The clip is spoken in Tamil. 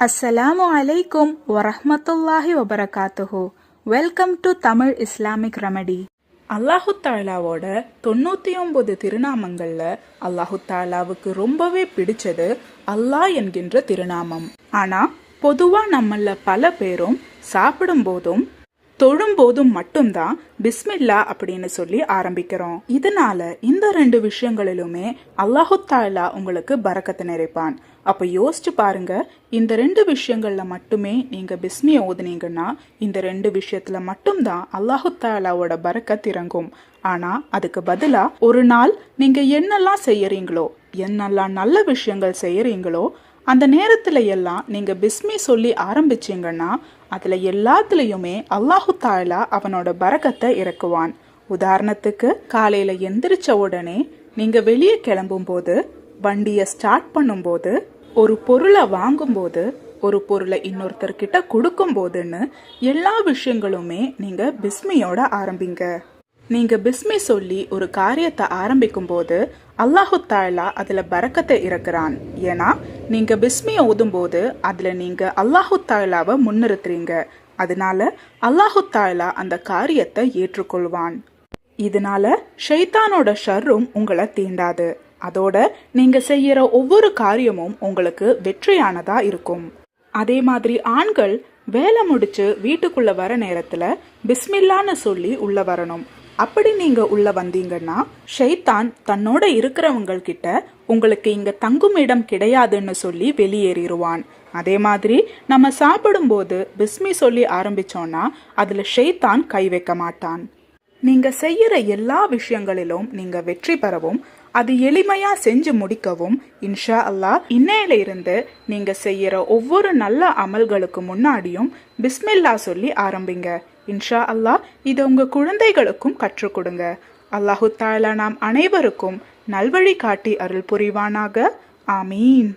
அஸ்ஸலாமு அலைக்கும் வரஹ்மத்துல்லாஹி வபரகாத்துஹு. Welcome to Tamil Islamic remedy. அல்லாஹு தாலாவோட 99 திருநாமங்கள்ல அல்லாஹு தாலாவுக்கு ரொம்பவே பிடிச்சது அல்லாஹ் என்கின்ற திருநாமம். ஆனா பொதுவா நம்மள பல பேரும் சாப்பிடும் போதும் தொழும் போதும் மட்டும்தான் பிஸ்மில்லா அப்படின்னு சொல்லி ஆரம்பிக்கிறோம். இதனால இந்த 2 விஷயங்களிலுமே அல்லாஹு தாலா உங்களுக்கு பரக்கத்து நிறைப்பான். அப்ப யோசிச்சு பாருங்க, இந்த 2 விஷயங்கள்ல மட்டுமே நீங்க பிஸ்மியை ஓதுனீங்கன்னா இந்த 2 விஷயத்துல மட்டும்தான் அல்லாஹு தாலாவோட பரக்கத் இறங்கும். ஆனா அதுக்கு பதிலா ஒரு நாள் நீங்க என்னெல்லாம் செய்யறீங்களோ, என்னெல்லாம் நல்ல விஷயங்கள் செய்யறீங்களோ அந்த நேரத்துல எல்லாம் நீங்க பிஸ்மி சொல்லி ஆரம்பிச்சீங்கன்னா அதுல எல்லாத்துலயுமே அல்லாஹு தாலா அவனோட பரக்கத்தை இறக்குவான். உதாரணத்துக்கு காலையில எந்திரிச்ச உடனே நீங்க வெளியே கிளம்பும் போது, வண்டிய ஸ்டார்ட் பண்ணும் போது, ஒரு பொருளை வாங்கும் போது, ஒரு பொருளை இன்னொருத்தர்கிட்ட கொடுக்கும் போதுன்னு எல்லா விஷயங்களுமே நீங்க பிஸ்மியோட ஆரம்பிங்க. நீங்க பிஸ்மி சொல்லி ஒரு காரியத்தை ஆரம்பிக்கும் போது அல்லாஹு தாலா அதுல பரக்கத்தை இறக்குறான். ஏன்னா நீங்க பிஸ்மியை ஓதும் போது அதுல நீங்க அல்லாஹு தாலாவை முன்னிறுத்துறீங்க. அதனால அல்லாஹு தாலா அந்த காரியத்தை ஏற்றுக்கொள்வான். இதனால ஷைத்தானோட ஷர்ரும் உங்களை தீண்டாது. அதோட நீங்க செய்யற ஒவ்வொரு காரியமும் உங்களுக்கு வெற்றியானதா இருக்கும். அதே மாதிரி ஆண்கள் வேலை முடிச்சு வீட்டுக்குள்ள வர நேரத்துல பிஸ்மில்லான்னு சொல்லி உள்ள வரணும். அப்படி நீங்க உள்ள வந்தீங்கன்னா ஷைத்தான் தன்னோட இருக்கிறவங்க கிட்ட உங்களுக்கு இங்க தங்கும் இடம் கிடையாதுன்னு சொல்லி வெளியேறிடுவான். அதே மாதிரி நம்ம சாப்பிடும் போது பிஸ்மி சொல்லி ஆரம்பிச்சோம்னா அதுல ஷைத்தான் கை வைக்க மாட்டான். நீங்க செய்யற எல்லா விஷயங்களிலும் நீங்க வெற்றி பெறவும் அது எளிமையா செஞ்சு முடிக்கவும் இன்ஷா அல்லாஹ் இன்னையில இருந்து நீங்க செய்யற ஒவ்வொரு நல்ல அமல்களுக்கு முன்னாடியும் பிஸ்மில்லா சொல்லி ஆரம்பிங்க. இன்ஷா அல்லாஹ் இதை உங்க குழந்தைகளுக்கும் கற்றுக் கொடுங்க. அல்லாஹு தாலா நாம் அனைவருக்கும் நல்வழி காட்டி அருள் புரிவானாக. ஆமீன்.